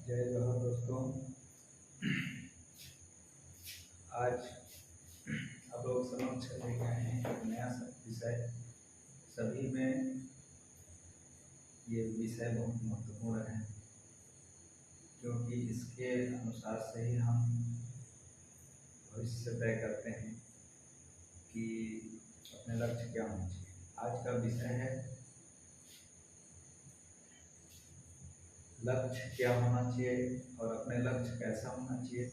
जय जोहर दोस्तों। आज आप लोग समक्ष लेके आए हैं एक नया विषय। सभी में ये विषय बहुत महत्वपूर्ण है, क्योंकि इसके अनुसार से ही हम भविष्य तय करते हैं कि अपने लक्ष्य क्या होना चाहिए। आज का विषय है लक्ष्य क्या होना चाहिए और अपने लक्ष्य कैसा होना चाहिए।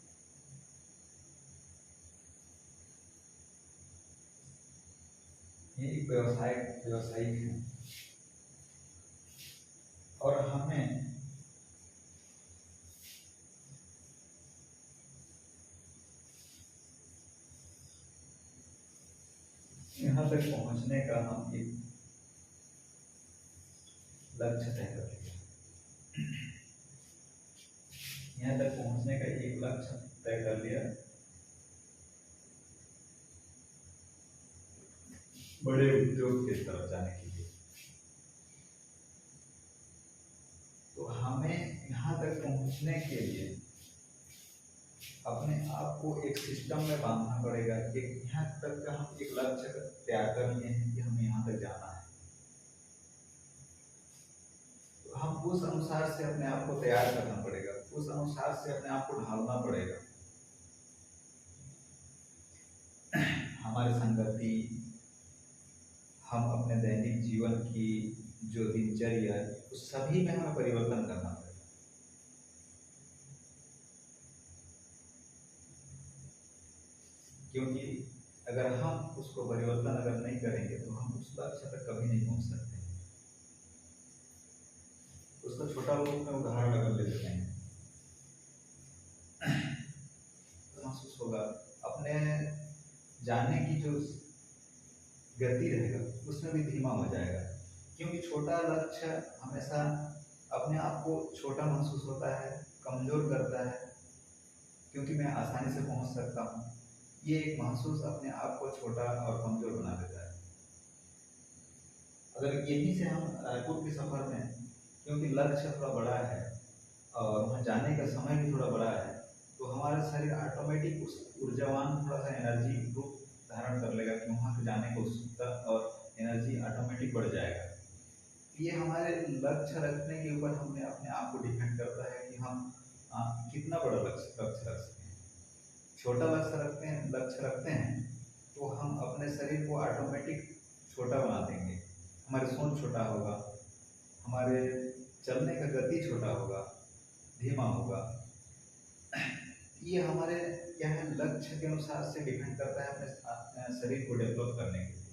ये एक व्यवसायिक है और हमें यहाँ तक पहुँचने का हम एक लक्ष्य तय कर लिया। यहाँ तक पहुँचने का एक लक्ष्य तय कर लिया। बड़े उद्योग की तरफ जाने के लिए तो हमें यहाँ तक पहुँचने के लिए अपने आप को एक सिस्टम में बांधना पड़ेगा। एक यहाँ तक का हम एक लक्ष्य तैयार कर लिए हैं कि हमें यहाँ तक जाना है, तो हम उस अनुसार से अपने आप को तैयार करना पड़ेगा, उस अनुसार से अपने आप को ढालना पड़ेगा। हमारी संगति, हम अपने दैनिक जीवन की जो दिनचर्या है उस सभी में हमें परिवर्तन करना पड़ेगा। क्योंकि अगर हम उसको परिवर्तन अगर नहीं करेंगे तो हम उस लक्ष्य तक कभी नहीं पहुंच सकते। उसका छोटा रूप में उदाहरण अगर ले लेते हैं तो महसूस होगा अपने जाने की जो गति रहेगा उसमें भी धीमा हो जाएगा। क्योंकि छोटा लक्ष्य हमेशा अपने आप को छोटा महसूस होता है, कमजोर करता है, क्योंकि मैं आसानी से पहुंच सकता हूँ। ये एक महसूस अपने आप को छोटा और कमजोर बना देता है। अगर यहीं से हम रायपुर के सफर में, क्योंकि लक्ष्य थोड़ा बड़ा है और वहाँ जाने का समय भी थोड़ा बड़ा है, तो हमारा शरीर ऑटोमेटिक उस ऊर्जावान थोड़ा सा एनर्जी रूप धारण कर लेगा कि वहाँ से जाने को उत्सुकता और एनर्जी ऑटोमेटिक बढ़ जाएगा। ये हमारे लक्ष्य रखने के ऊपर हमने अपने आप को डिपेंड करता है कि हम कितना बड़ा लक्ष्य रख सकते हैं। छोटा लक्ष्य रखते हैं तो हम अपने शरीर को ऑटोमेटिक छोटा बना देंगे। हमारी सोच छोटा होगा, हमारे चलने का गति छोटा होगा, धीमा होगा। ये हमारे क्या है, लक्ष्य के अनुसार से डिपेंड करता है अपने शरीर को डेवलप करने के लिए।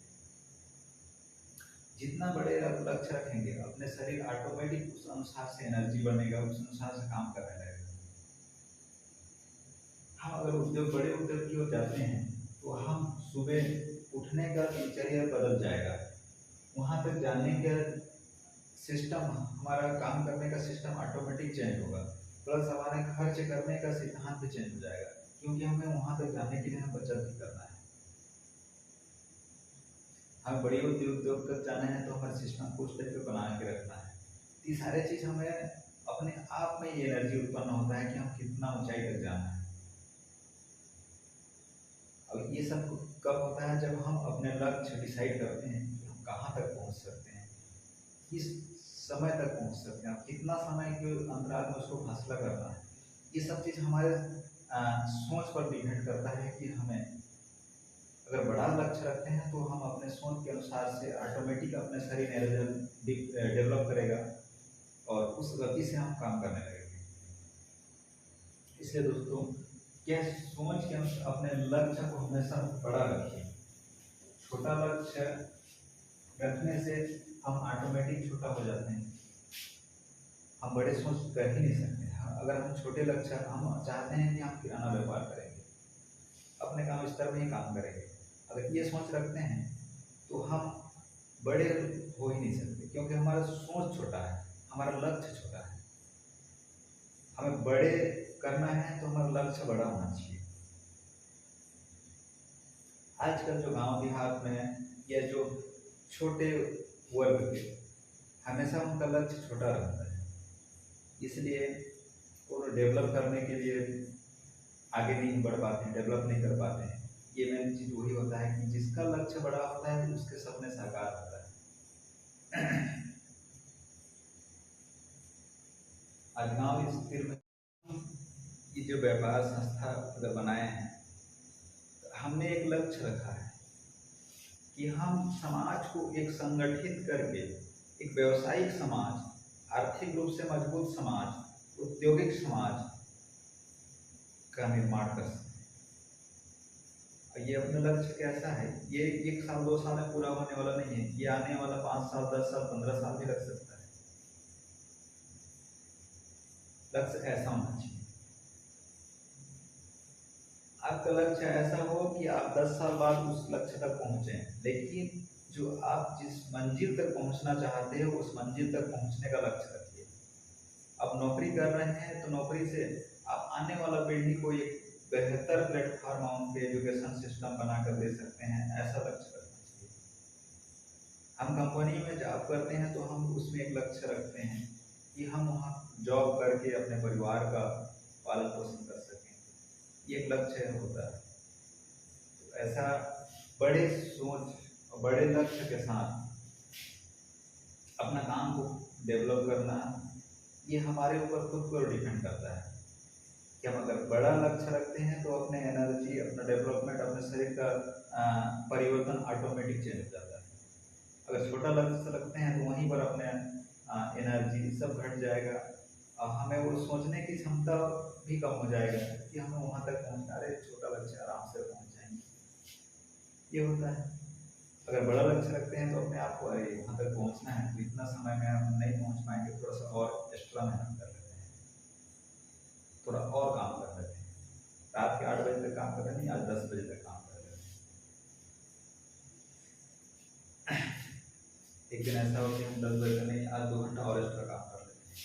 जितना बड़े लक्ष्य रखेंगे अपने शरीर ऑटोमेटिक उस अनुसार से एनर्जी बनेगा, उस अनुसार से काम करने लगेगा। हम अगर बड़े उद्योग की ओर जाते हैं तो हम सुबह उठने का दिनचर्या बदल जाएगा। वहाँ तक जाने का सिस्टम, हमारा काम करने का सिस्टम ऑटोमेटिक चेंज होगा, प्लस हमारे खर्च करने का सिद्धांत भी चेंज हो जाएगा, क्योंकि हमें वहाँ तक जाने के लिए हमें बचत भी करना है। हमें बड़ी उद्योग तक जाना है तो हमारे सिस्टम को उस टाइप पे बना के रखना है। ये सारे चीज़ हमें अपने आप में ये एनर्जी उत्पन्न होता है कि हम कितना ऊंचाई तक जाना है। अब ये सब कब होता है, जब हम अपने लक्ष्य डिसाइड करते हैं कि हम कहाँ तक पहुँच सकते हैं, किस समय तक पहुँच सकते हैं, कितना समय के अंतराल में उसको हासिल करना है। ये सब चीज़ हमारे सोच पर डिपेंड करता है कि हमें अगर बड़ा लक्ष्य रखते हैं तो हम अपने सोच के अनुसार से ऑटोमेटिक अपने शरीर डेवलप करेगा और उस गति से हम काम करने लगेंगे। इसलिए दोस्तों, क्या सोच के अपने लक्ष्य को हमेशा बड़ा रखिए। छोटा लक्ष्य रखने से हम ऑटोमेटिक छोटा हो जाते हैं, हम बड़े सोच कर ही नहीं सकते। अगर हम छोटे लक्ष्य, हम चाहते हैं कि हम किराना व्यापार करेंगे, अपने काम स्तर में ही काम करेंगे, अगर ये सोच रखते हैं तो हम बड़े हो ही नहीं सकते, क्योंकि हमारा सोच छोटा है, हमारा लक्ष्य छोटा है। हमें बड़े करना है तो हमारा लक्ष्य बड़ा होना चाहिए। आजकल जो गांव देहात में या जो छोटे वर्ग के, हमेशा उनका लक्ष्य छोटा रहता है। इसलिए को डेवलप करने के लिए आगे नहीं बढ़ पाते हैं, डेवलप नहीं कर पाते हैं। ये मेन चीज़ वही होता है कि जिसका लक्ष्य बड़ा होता है उसके सपने साकार होता है। आज गाँव स्थिर में ये जो व्यापार संस्था अगर बनाए हैं, तो हमने एक लक्ष्य रखा है कि हम समाज को एक संगठित करके एक व्यावसायिक समाज, आर्थिक रूप से मजबूत समाज, औद्योगिक समाज का निर्माण कर सकते हैं। ये अपना लक्ष्य कैसा है, ये 1 साल 2 साल में पूरा होने वाला नहीं है, ये आने वाला 5 साल 10 साल 15 साल भी लग सकता है। लक्ष्य ऐसा होना चाहिए, आपका लक्ष्य ऐसा हो कि आप 10 साल बाद उस लक्ष्य तक पहुंचे, लेकिन जो आप जिस मंजिल तक पहुंचना चाहते हो उस मंजिल तक पहुंचने का लक्ष्य रखिए। आप नौकरी कर रहे हैं तो नौकरी से आप आने वाला पीढ़ी को एक बेहतर प्लेटफॉर्म उन पे एजुकेशन सिस्टम बनाकर दे सकते हैं, ऐसा लक्ष्य रखना चाहिए। हम कंपनी में जॉब करते हैं तो हम उसमें एक लक्ष्य रखते हैं कि हम वहाँ जॉब करके अपने परिवार का पालन पोषण कर सकें, ये एक लक्ष्य होता है। तो ऐसा बड़े सोच और बड़े लक्ष्य के साथ अपना काम को डेवलप करना, ये हमारे ऊपर खुद को डिपेंड करता है कि हम अगर बड़ा लक्ष्य रखते हैं तो अपने एनर्जी, अपना डेवलपमेंट, अपने शरीर का परिवर्तन ऑटोमेटिक चेंज हो जाता है। अगर छोटा लक्ष्य रखते हैं तो वहीं पर अपने एनर्जी सब घट जाएगा और हमें वो सोचने की क्षमता भी कम हो जाएगा कि हमें वहाँ तक पहुँचना, अरे छोटा लक्ष्य आराम से पहुँच जाएंगे, ये होता है। अगर बड़ा लक्ष्य रखते हैं तो अपने आप को अरे वहाँ तक पहुँचना है तो इतना समय में हम नहीं पहुँच पाएंगे, थोड़ा सा और एक्स्ट्रा मेहनत कर लेते हैं, थोड़ा और काम कर लेते हैं, रात के 8 बजे तक काम कर रहे हैं, आज 10 बजे तक काम कर लेते हैं। एक दिन ऐसा हो कि हम 10 बजे नहीं, आज 2 घंटा और एक्स्ट्रा काम कर लेते हैं,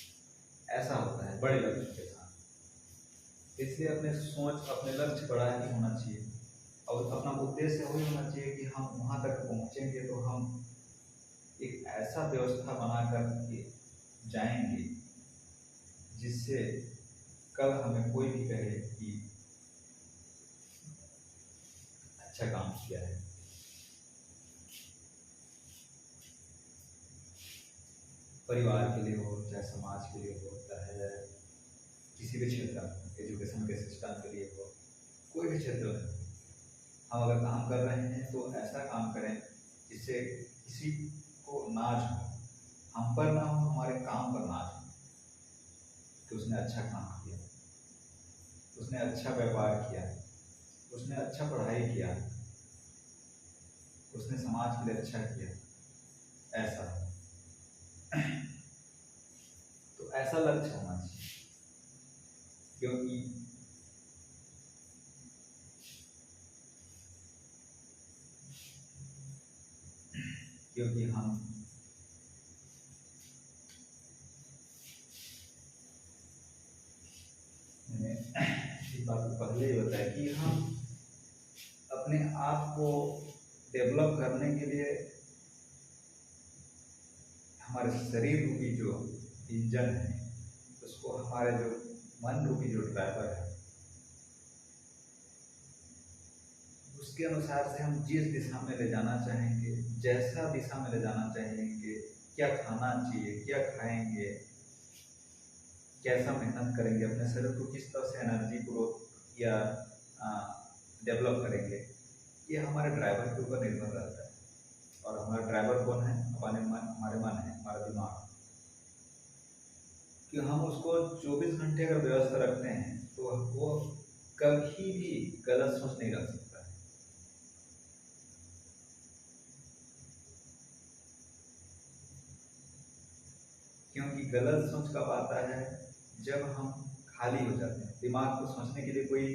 ऐसा होता है बड़े लक्ष्य के साथ। इसलिए अपने सोच, अपने लक्ष्य बड़ा ही होना चाहिए और अपना उद्देश्य वही होना चाहिए कि हम वहाँ तक पहुँचेंगे तो हम एक ऐसा व्यवस्था बना कर के जाएंगे जिससे कल हमें कोई भी कहे कि अच्छा काम किया है। परिवार के लिए हो, चाहे समाज के लिए हो, चाहे किसी भी क्षेत्र में, एजुकेशन के सिस्टम के लिए हो, कोई भी क्षेत्र में हम अगर काम कर रहे हैं तो ऐसा काम करें जिससे किसी को नाज हो, हम पर ना हो, हमारे काम पर नाज हो कि उसने अच्छा काम किया, उसने अच्छा व्यापार किया, उसने अच्छा पढ़ाई किया, उसने समाज के लिए अच्छा किया, ऐसा। तो ऐसा लक्ष्य होना चाहिए, क्योंकि हम इस बात को पहले ही बताया कि हम अपने आप को डेवलप करने के लिए हमारे शरीर रूपी जो इंजन है, उसको हमारे जो मन रूपी जो ड्राइवर है, उसके अनुसार से हम जिस दिशा में ले जाना चाहेंगे, जैसा दिशा में ले जाना चाहेंगे, क्या खाना चाहिए, क्या खाएंगे, कैसा मेहनत करेंगे, अपने शरीर को किस तरह से एनर्जी ग्रोथ या डेवलप करेंगे, ये हमारे ड्राइवर के ऊपर निर्भर रहता है। और हमारा ड्राइवर कौन है? हमारे मन है, हमारा दिमाग। कि हम उसको 24 घंटे अगर व्यवस्था रखते हैं तो वो कभी भी गलत सोच नहीं रख सकता है। क्योंकि गलत सोच कब आता है? जब हम खाली हो जाते हैं, दिमाग को सोचने के लिए कोई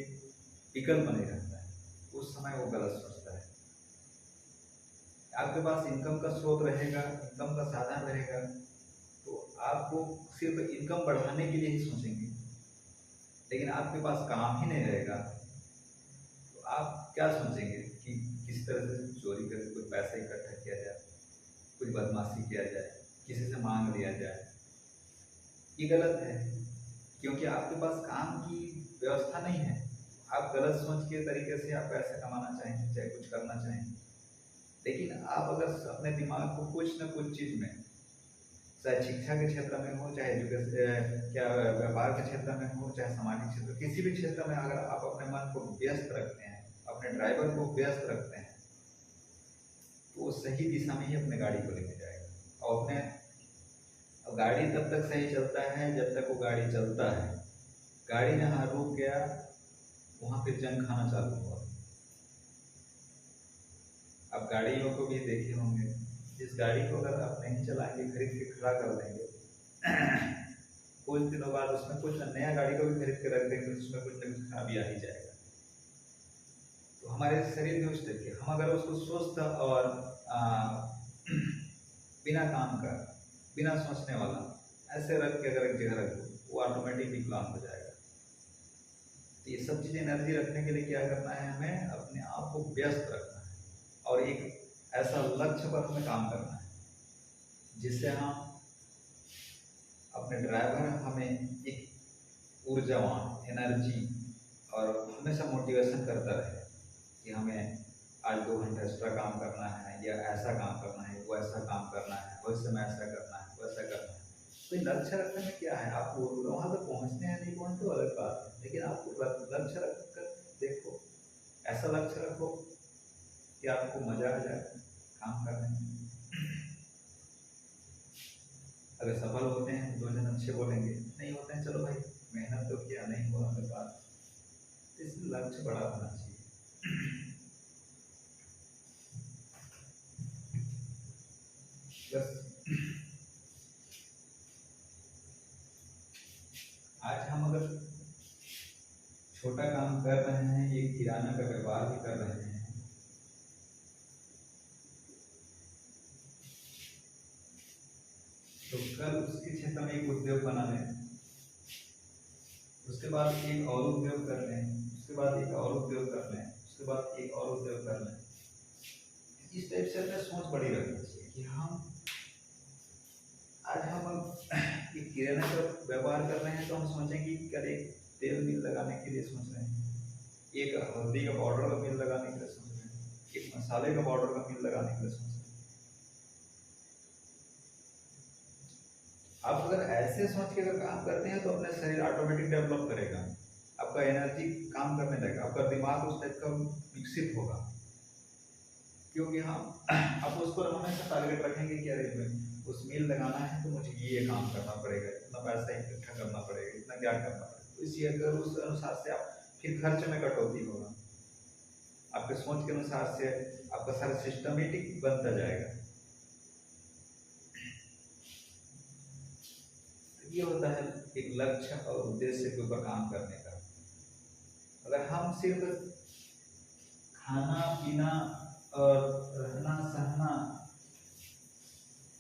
विकल्प नहीं रहता है, उस समय वो गलत सोचता है। आपके पास इनकम का स्रोत रहेगा, इनकम का साधन रहेगा, तो आपको सिर्फ इनकम बढ़ाने के लिए ही सोचेंगे। लेकिन आपके पास काम ही नहीं रहेगा तो आप क्या सोचेंगे कि किस तरह से चोरी करके कोई पैसा इकट्ठा किया जाए, कुछ बदमाशी किया जाए, किसी से मांग लिया जाए। ये गलत है। क्योंकि आपके पास काम की व्यवस्था नहीं है। आप गलत सोच के तरीके से आप पैसे कमाना चाहेंगे, चाहे कुछ करना चाहेंगे। लेकिन आप अगर अपने दिमाग को कुछ न कुछ चीज़ में, चाहे शिक्षा के क्षेत्र में हो, चाहे क्या व्यापार के क्षेत्र में हो, चाहे सामाजिक क्षेत्र, किसी भी क्षेत्र में अगर आप अपने मन को व्यस्त रखते हैं, अपने ड्राइवर को व्यस्त रखते हैं, तो वो सही दिशा में ही अपने गाड़ी को लेके जाएगा। और अब गाड़ी तब तक सही चलता है जब तक वो गाड़ी चलता है। गाड़ी जहाँ रुक गया वहाँ फिर जंग खाना चालू हुआ। आप गाड़ियों को भी देखे होंगे, जिस गाड़ी को अगर आप नहीं चलाएंगे, खरीद के खड़ा कर देंगे, कुछ दिनों बाद उसमें कुछ नया गाड़ी को भी खरीद के रख देंगे, उसमें कुछ न कुछ खराबी आ ही जाएगा। तो हमारे शरीर में उस तरीके हम अगर उसको स्वस्थ और बिना काम का, बिना सोचने वाला ऐसे रख के अगर एक जगह रख दो, वो ऑटोमेटिकली काम हो जाएगा। तो ये सब चीज़ें एनर्जी रखने के लिए क्या करना है, हमें अपने आप को व्यस्त रखना है और एक ऐसा लक्ष्य पर हमें काम करना है जिससे हम अपने ड्राइवर हमें एक ऊर्जावान, एनर्जी और हमेशा मोटिवेशन करता रहे कि हमें आज 2 घंटा एक्स्ट्रा काम करना है, या ऐसा काम करना है, वो ऐसा काम करना है, वैसे में ऐसा करना है, वैसा करना है। तो लक्ष्य रखने में क्या है, आप वहाँ तक पहुँचते हैं नहीं पहुँचते अलग बात है, लेकिन आपको लक्ष्य रख कर देखो, ऐसा लक्ष्य रखो कि आपको मजा आ जाए काम करने में। अगर सफल होते हैं 2 जन अच्छे बोलेंगे, नहीं होते हैं चलो भाई मेहनत तो किया, नहीं हुआ अलग बात। इसलिए लक्ष्य बड़ा होना चाहिए। बस आज हम अगर छोटा काम कर रहे हैं, एक किराना का व्यापार भी कर रहे हैं, तो कल उसके क्षेत्र में एक उद्योग बना लें, उसके बाद एक और उद्योग कर लें, उसके बाद एक और उद्योग कर लें, उसके बाद एक और उद्योग कर लें। इस टाइप से अपनी सोच बड़ी रखनी चाहिए कि हम आज हम एक किराना का व्यापार कर रहे हैं तो हम सोचेंगे कि कल एक तेल मिल लगाने के लिए सोच रहे हैं, एक हल्दी का पाउडर का मिल लगाने के लिए सोच रहे हैं, एक मसाले का पाउडर का मिल लगाने के लिए सोच रहे हैं। आप अगर ऐसे सोच के अगर काम करते हैं तो अपना शरीर ऑटोमेटिक डेवलप करेगा, आपका एनर्जी काम करने लगेगा, आपका दिमाग उस टाइप का विकसित होगा। क्योंकि हम आप उसको हमेशा टारगेट रखेंगे कि अरे उस मिल लगाना है तो मुझे ये काम करना पड़ेगा, इतना पैसा इकट्ठा करना पड़ेगा, इतना क्या करना पड़ेगा। तो इसी अगर उस अनुसार से आप फिर खर्च में कटौती होगा, आपके सोच के अनुसार से आपका सारा सिस्टमेटिक बनता जाएगा। ये होता है एक लक्ष्य और उद्देश्य के ऊपर काम करने का। अगर हम सिर्फ खाना पीना और रहना सहना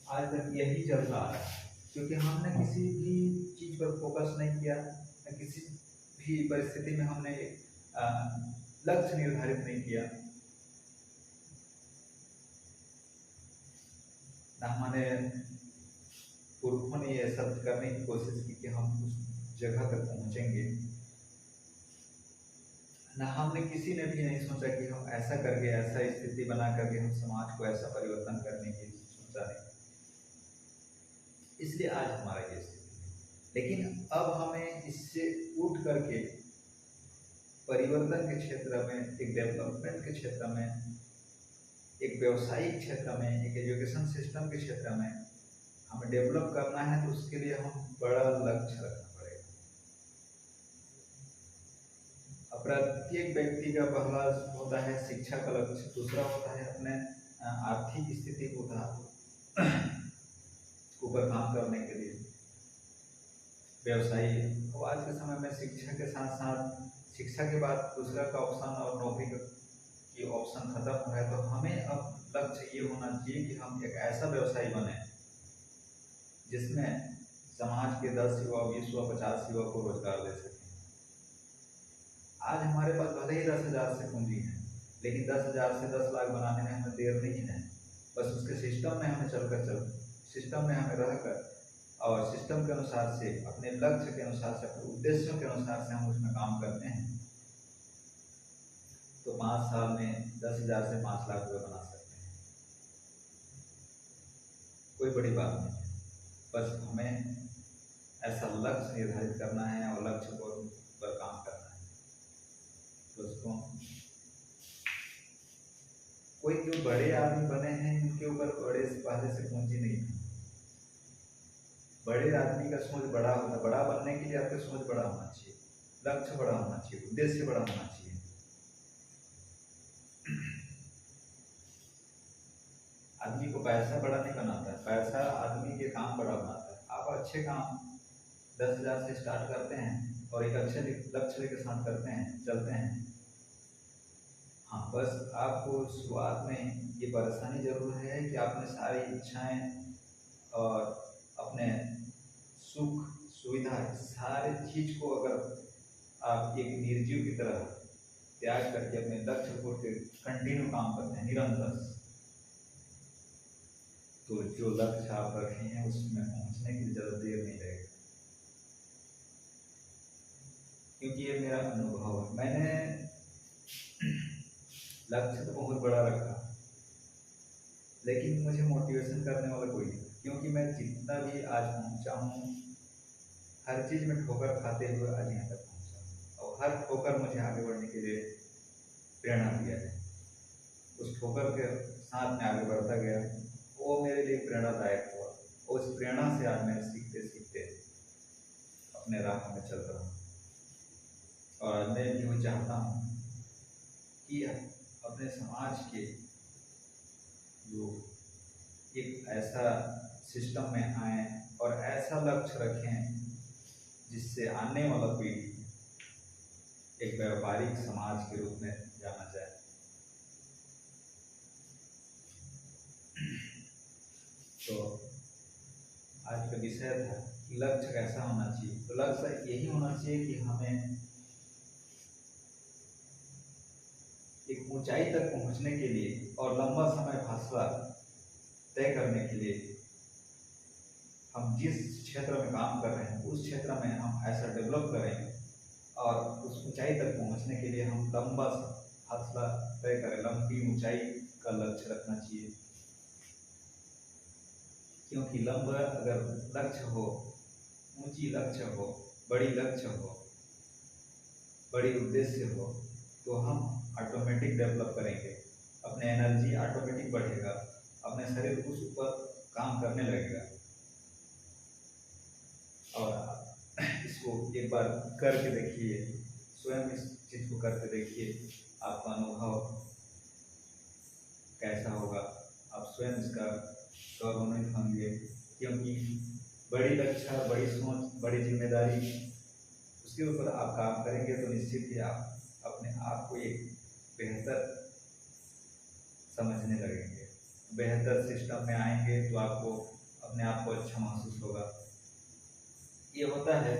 आज तक यही चल रहा है, क्योंकि हमने किसी भी चीज पर फोकस नहीं किया, न किसी भी परिस्थिति में हमने लक्ष्य निर्धारित नहीं किया, न हमारे पुरखों ने ये सब करने की कोशिश की कि हम उस जगह तक पहुंचेंगे, न हमने किसी ने भी नहीं सोचा कि हम ऐसा करके ऐसा स्थिति बना करके हम समाज को ऐसा परिवर्तन करने की सोचा नहीं। इसलिए आज हमारा ये स्थिति। लेकिन अब हमें इससे उठ करके परिवर्तन के क्षेत्र में, एक डेवलपमेंट के क्षेत्र में, एक व्यवसायिक क्षेत्र में, एक एजुकेशन सिस्टम के क्षेत्र में हमें डेवलप करना है, तो उसके लिए हम बड़ा लक्ष्य रखना पड़ेगा। प्रत्येक व्यक्ति का पहला होता है शिक्षा का लक्ष्य, दूसरा होता है अपने आर्थिक स्थिति को ऊपर काम करने के लिए व्यवसायी। अब आज के समय में शिक्षा के साथ साथ शिक्षा के बाद दूसरा का ऑप्शन और नौकरी की ऑप्शन खत्म हो है, तो हमें अब लक्ष्य ये होना चाहिए कि हम एक ऐसा व्यवसायी बने जिसमें समाज के 10 युवा, 20 युवा, 50 युवा को रोजगार दे सके। आज हमारे पास भले ही 10,000 से पूंजी है, लेकिन 10,000 से 10 लाख बनाने में हमें देर नहीं है। बस उसके सिस्टम में हमें सिस्टम में हमें रहकर और सिस्टम के अनुसार से, अपने लक्ष्य के अनुसार से, अपने उद्देश्यों के अनुसार से हम उसमें काम करते हैं, तो 5 साल में 10,000 से 5 लाख रुपये बना सकते हैं। कोई बड़ी बात नहीं है, बस हमें ऐसा लक्ष्य निर्धारित करना है और लक्ष्य पर काम करना है। दोस्तों, कोई जो बड़े आदमी बने हैं उनके ऊपर बड़े से पहले से पूंजी नहीं थी। बड़े आदमी का सोच बड़ा होता, बड़ा बनने के लिए आपका सोच बड़ा होना चाहिए, लक्ष्य बड़ा होना चाहिए, उद्देश्य बड़ा होना चाहिए। आदमी को पैसा बड़ा नहीं बनाता है, पैसा आदमी के काम बड़ा बनाता है। आप अच्छे काम 10,000 से स्टार्ट करते हैं और एक अच्छे लक्ष्य के साथ करते हैं, चलते हैं। हाँ, बस आपको शुरुआत में ये परेशानी जरूर है कि आपने सारी इच्छाएं और अपने सुख सुविधा सारे चीज को अगर आप एक निर्जीव की तरह त्याग करके अपने लक्ष्य को कंटिन्यू काम करते हैं निरंतर, तो जो लक्ष्य आप रखे हैं उसमें पहुंचने की ज़्यादा देर नहीं लगेगी। क्योंकि ये मेरा अनुभव है, मैंने लक्ष्य तो बहुत बड़ा रखा, लेकिन मुझे मोटिवेशन करने वाला कोई नहीं, क्योंकि मैं जितना भी आज पहुंचा हूँ, हर चीज़ में ठोकर खाते हुए आज यहाँ तक पहुंचा हूँ, और हर ठोकर मुझे आगे बढ़ने के लिए प्रेरणा दिया है। उस ठोकर के साथ में आगे बढ़ता गया, वो मेरे लिए प्रेरणादायक हुआ। उस प्रेरणा से आज मैं सीखते सीखते अपने राह में चल रहा हूँ, और मैं भी चाहता हूँ कि अपने समाज के जो एक ऐसा सिस्टम में आए और ऐसा लक्ष्य रखें जिससे आने वाला पीढ़ी एक व्यावहारिक समाज के रूप में जाना जाए। तो आज का विषय था कि लक्ष्य कैसा होना चाहिए। तो लक्ष्य यही होना चाहिए कि हमें एक ऊंचाई तक पहुंचने के लिए और लंबा समय फासला तय करने के लिए हम जिस क्षेत्र में काम कर रहे हैं उस क्षेत्र में हम ऐसा डेवलप करें, और उस ऊंचाई तक पहुंचने के लिए हम लंबा फासला तय करें, लंबी ऊंचाई का लक्ष्य रखना चाहिए। क्योंकि लंबा अगर लक्ष्य हो, ऊंची लक्ष्य हो, बड़ी लक्ष्य हो, बड़ी उद्देश्य हो, तो हम ऑटोमेटिक डेवलप करेंगे, अपने एनर्जी ऑटोमेटिक बढ़ेगा, अपने शरीर उस ऊपर काम करने लगेगा। और इसको एक बार करके देखिए, स्वयं इस चीज को करके देखिए, आपका अनुभव कैसा होगा, आप स्वयं इसका गौरवान्वित होंगे। क्योंकि बड़ी लक्ष्य, बड़ी सोच, बड़ी जिम्मेदारी, उसके ऊपर आप काम करेंगे तो निश्चित ही आप अपने आप को एक बेहतर समझने लगेंगे, बेहतर सिस्टम में आएंगे, तो आपको अपने आप को अच्छा महसूस होगा। ये होता है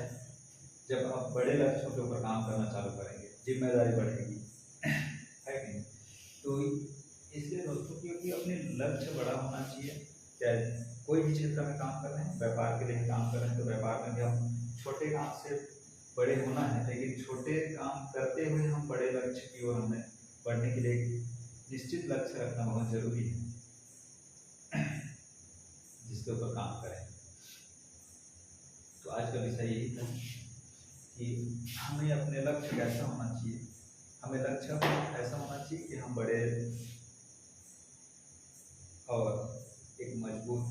जब आप बड़े लक्ष्यों के ऊपर काम करना चालू करेंगे, जिम्मेदारी बढ़ेगी, है कि नहीं? तो इसलिए दोस्तों, क्योंकि अपने लक्ष्य बड़ा होना चाहिए। चाहे कोई भी क्षेत्र में काम कर रहे हैं, व्यापार के लिए काम कर रहे हैं, तो व्यापार में भी हम छोटे काम से बड़े होना है, लेकिन छोटे काम करते हुए हम बड़े लक्ष्य की ओर हमें बढ़ने के लिए निश्चित लक्ष्य रखना बहुत जरूरी है, जिसके ऊपर काम करें। तो आज का विषय यही था कि हमें अपने लक्ष्य कैसा होना चाहिए। हमें लक्ष्य ऐसा होना चाहिए कि हम बड़े और एक मजबूत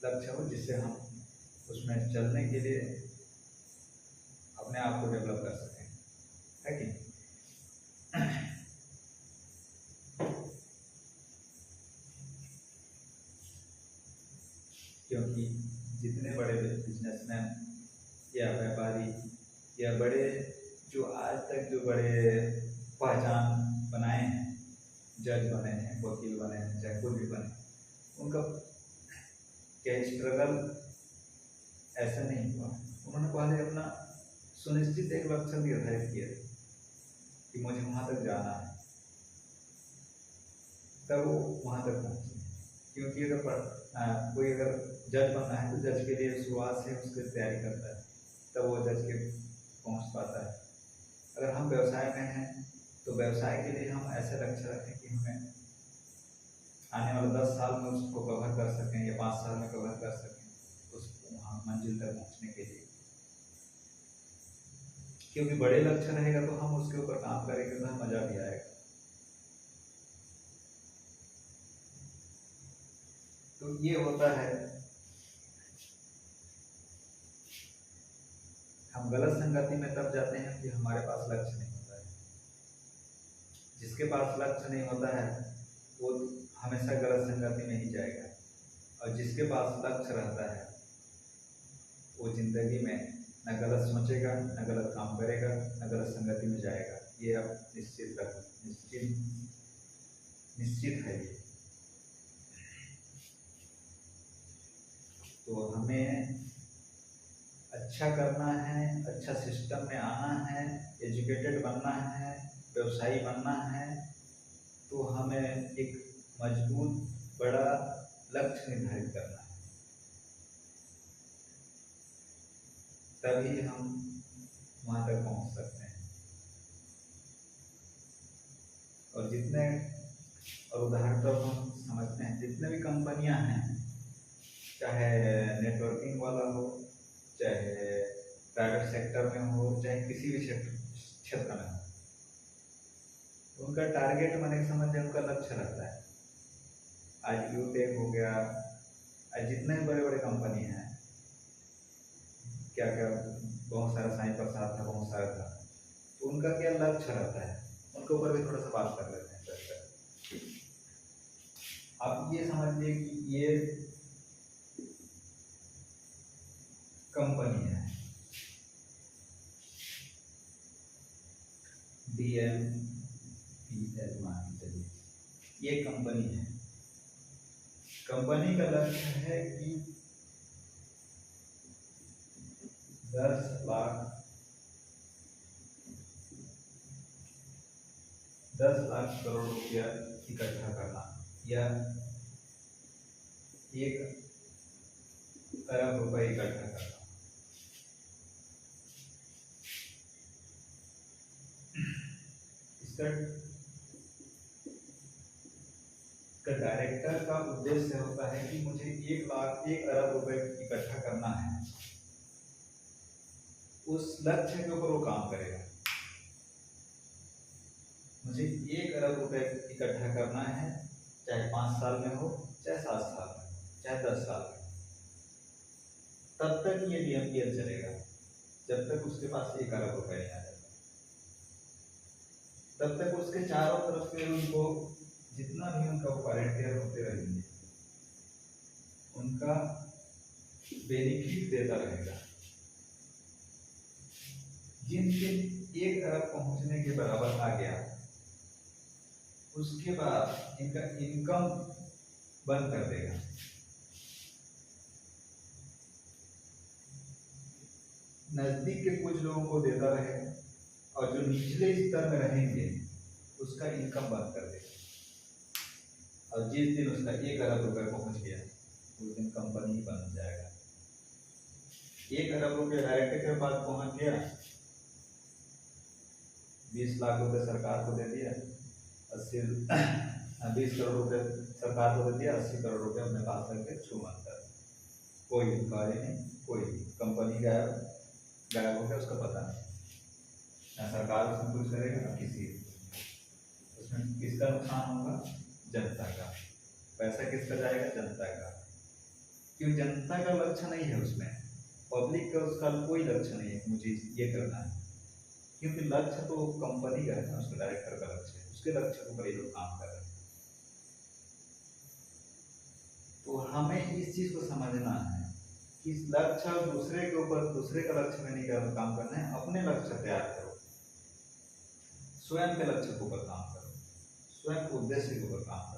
लक्ष्य हो, जिससे हम उसमें चलने के लिए अपने आप को डेवलप कर सकें, है कि नहीं? क्योंकि जितने बड़े बिजनेसमैन या व्यापारी या बड़े जो आज तक जो बड़े पहचान बनाए हैं, जज बने हैं, वकील बने हैं, चाहे कोई भी बने, उनका क्या स्ट्रगल ऐसा नहीं हुआ। उन्होंने पहले अपना सुनिश्चित एक लक्ष्य निर्धारित किया कि मुझे वहां तक जाना है, तब वो वहां तक पहुंचे। क्योंकि कोई अगर जज बनना है तो जज के लिए शुरुआत से उसकी तैयारी करता है, तब वो जज के पहुंच पाता है। अगर हम व्यवसाय में हैं तो व्यवसाय के लिए हम ऐसे लक्ष्य रखें कि हमें आने वाले 10 साल में उसको कवर कर सकें या 5 साल में कवर कर सकें उस वहाँ मंजिल तक पहुँचने के लिए। क्योंकि बड़े लक्ष्य रहेगा तो हम उसके ऊपर काम करेंगे तो मजा भी आएगा। तो ये होता है, हम गलत संगति में तब जाते हैं कि हमारे पास लक्ष्य नहीं होता है। जिसके पास लक्ष्य नहीं होता है वो हमेशा गलत संगति में ही जाएगा, और जिसके पास लक्ष्य रहता है वो जिंदगी में न गलत सोचेगा, न गलत काम करेगा, न गलत संगति में जाएगा। ये अब निश्चित है ये। तो हमें अच्छा करना है, अच्छा सिस्टम में आना है, एजुकेटेड बनना है, व्यवसायी बनना है, तो हमें एक मजबूत बड़ा लक्ष्य निर्धारित करना है, तभी हम वहाँ तक पहुँच सकते हैं। और उदाहरण तो हम समझते हैं, जितने भी कंपनियां हैं, चाहे नेटवर्किंग वाला हो, चाहे प्राइवेट सेक्टर में हो, चाहे किसी भी क्षेत्र में हो, उनका टारगेट मैंने समझ उनका लक्ष्य रहता है। आज यूटेक हो गया, आज जितने बड़े बड़े कंपनी हैं, क्या क्या बहुत सारा साई प्रसाद था, बहुत सारा था, तो उनका क्या लक्ष्य रहता है, उनके ऊपर भी थोड़ा सा बात कर लेते हैं। आप ये समझिए कि ये कंपनी है DMPL, मान चलिए ये कंपनी है। कंपनी का लक्ष्य है कि 10 लाख करोड़ रुपया इकट्ठा करना या 1 अरब रुपए इकट्ठा करना। इसका डायरेक्टर का उद्देश्य होता है कि मुझे 1 अरब रुपए इकट्ठा करना है। उस लक्ष्य के ऊपर वो काम करेगा। मुझे 1 अरब रुपए इकट्ठा करना है, चाहे 5 साल में हो, चाहे 7 साल में हो, चाहे 10 साल में हो, तब तक ये DMPL चलेगा, जब तक उसके पास 1 अरब रुपए नहीं आ जाता। तब तक उसके चारों तरफ से उनको जितना भी उनका वॉलंटियर होते रहेंगे, उनका बेनिफिट देता रहेगा। जिन दिन 1 अरब पहुंचने के बराबर आ गया, उसके बाद इनका इनकम बंद कर देगा। नजदीक के कुछ लोगों को देता रहेगा, और जो निचले स्तर में रहेंगे उसका इनकम बंद कर देगा। और जिस दिन उसका 1 अरब रुपए पहुंच गया, उस दिन कंपनी बन जाएगा। 1 अरब रुपए डायरेक्टर के पास पहुंच गया, 20 लाख रुपए सरकार को दे दिया, 20 करोड़ रुपए सरकार को दे दिया, 80 करोड़ रुपए अपने पास रख छू मानता। कोई इंक्वायरी नहीं, कोई कंपनी गायब हो गया, उसका पता नहीं। ना सरकार उसमें कुछ करेगा, ना किसी। उसमें किसका नुकसान होगा? जनता का। पैसा किसका जाएगा? जनता का। क्यों? जनता का लक्ष्य नहीं है उसमें, पब्लिक का उसका कोई लक्ष्य नहीं है मुझे ये करना है। क्योंकि लक्ष्य तो कंपनी का है ना, उसके डायरेक्टर का लक्ष्य है, उसके लक्ष्य को पर लोग काम कर रहे हैं। तो हमें इस चीज को समझना है कि लक्ष्य दूसरे के ऊपर, दूसरे का लक्ष्य में नहीं काम करना है। अपने लक्ष्य तैयार करो, स्वयं के लक्ष्य के ऊपर काम करो, स्वयं के उद्देश्य के ऊपर काम करो।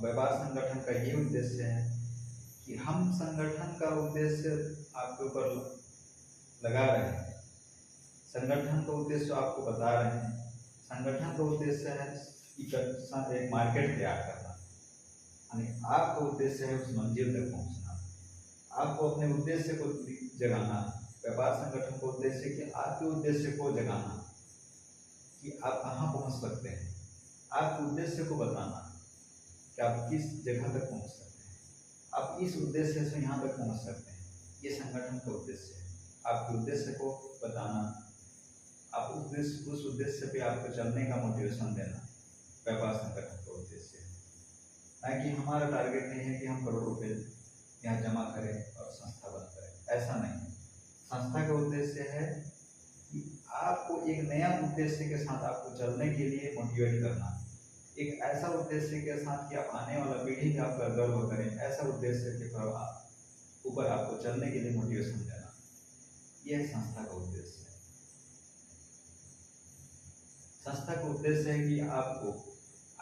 व्यापार संगठन का ये उद्देश्य है कि हम संगठन का उद्देश्य आपके ऊपर लगा रहे हैं, संगठन का उद्देश्य आपको बता रहे हैं। संगठन का उद्देश्य है एक मार्केट तैयार करना, यानी आपका उद्देश्य है उस मंजिल तक पहुंचना, आपको अपने उद्देश्य को जगाना। व्यापार संगठन का उद्देश्य कि आपके उद्देश्य को जगाना कि आप कहाँ पहुंच सकते हैं, आपके उद्देश्य को बताना कि आप किस जगह तक पहुंच सकते हैं, आप इस उद्देश्य से यहाँ तक पहुंच सकते हैं। ये संगठन का उद्देश्य है, आपके उद्देश्य को बताना, आप उस उद्देश्य पे आपको चलने का मोटिवेशन देना व्यापार संगठन का उद्देश्य है। ना कि हमारा टारगेट नहीं है कि हम करोड़ रुपए यहाँ जमा करें और संस्था बंद करें, ऐसा नहीं है। संस्था का उद्देश्य है कि आपको एक नया उद्देश्य के साथ आपको चलने के लिए मोटिवेट करना, एक ऐसा उद्देश्य के साथ कि आप आने वाला पीढ़ी भी आपका गर्व करें, ऐसा उद्देश्य के ऊपर आपको चलने के लिए मोटिवेशन देना, यह संस्था का उद्देश्य है। संस्था का उद्देश्य है कि आपको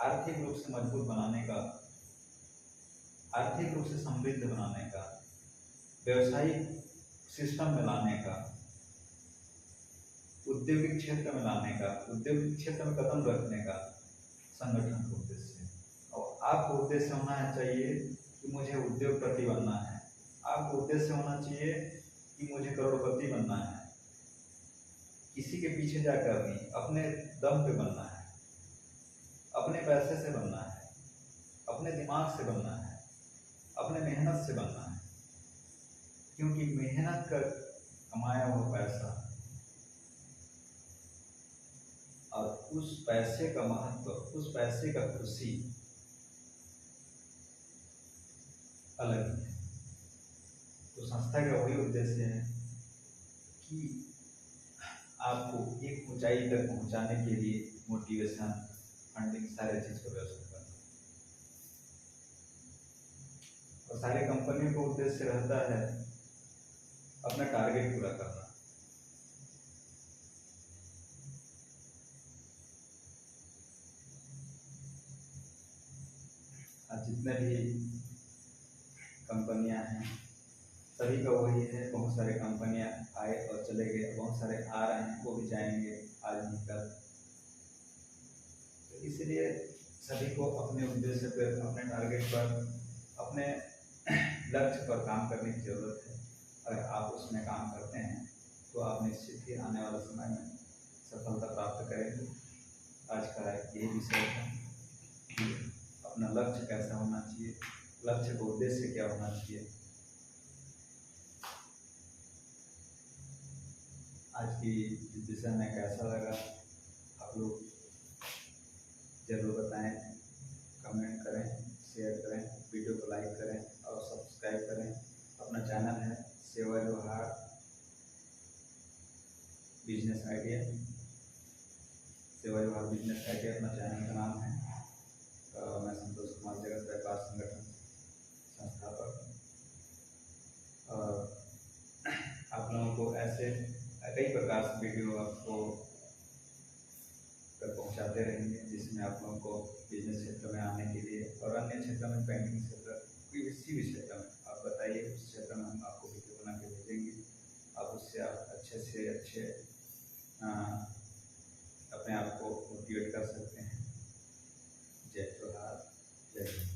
आर्थिक रूप से मजबूत बनाने का, आर्थिक रूप से समृद्ध बनाने का, व्यवसायिक सिस्टम में लाने का, औद्योगिक क्षेत्र में लाने का, औद्योगिक क्षेत्र में कदम रखने का संगठन का उद्देश्य है। और आपको उद्देश्य होना चाहिए कि मुझे उद्योगपति बनना है, आपको उद्देश्य होना चाहिए कि मुझे करोड़पति बनना है, किसी के पीछे जाकर नहीं, अपने दम पे बनना है, अपने पैसे से बनना है, अपने दिमाग से बनना है, अपने मेहनत से बनना है। क्योंकि मेहनत कर कमाया हुआ पैसा और उस पैसे का महत्व, उस पैसे का खुशी अलग है। तो संस्था का वही उद्देश्य है कि आपको एक ऊंचाई तक पहुंचाने के लिए मोटिवेशन, फंडिंग, सारे चीज का व्यवस्था करना। और सारे कंपनियों का उद्देश्य रहता है अपना टारगेट पूरा करना। आज जितने भी कंपनियां हैं सभी का वही है। बहुत सारे कंपनियां आए और चले गए, बहुत सारे आ रहे हैं, वो भी जाएंगे आज नहीं कल। तो इसलिए सभी को अपने उद्देश्य पर, अपने टारगेट पर, अपने लक्ष्य पर काम करने की जरूरत है। अगर आप उसमें काम करते हैं तो आप निश्चित ही आने वाले समय में सफलता प्राप्त करेंगे। आज का यही विषय था कि अपना लक्ष्य कैसा होना चाहिए, लक्ष्य का उद्देश्य क्या होना चाहिए। आज की विषय में कैसा लगा आप लोग जरूर बताएं, कमेंट करें, शेयर करें, वीडियो को लाइक करें और सब्सक्राइब करें। अपना चैनल है सेवा जोहार बिजनेस आइडिया, सेवा जोहार बिजनेस आइडिया अपना चैनल का नाम है। मैं संतोष कुमार जगत, व्यापार संगठन संस्थापक। और आप लोगों को ऐसे कई प्रकार से वीडियो आपको तक पहुंचाते रहेंगे, जिसमें आप लोगों को बिजनेस क्षेत्र में आने के लिए और अन्य क्षेत्र में, बैंकिंग क्षेत्र, किसी भी क्षेत्र में आप बताइए, उस क्षेत्र में हम आपको वीडियो बना के भेजेंगे। आप उससे आप अच्छे से अच्छे अपने आप को मोटिवेट कर सकते हैं। जय जोहार, जय हिंद।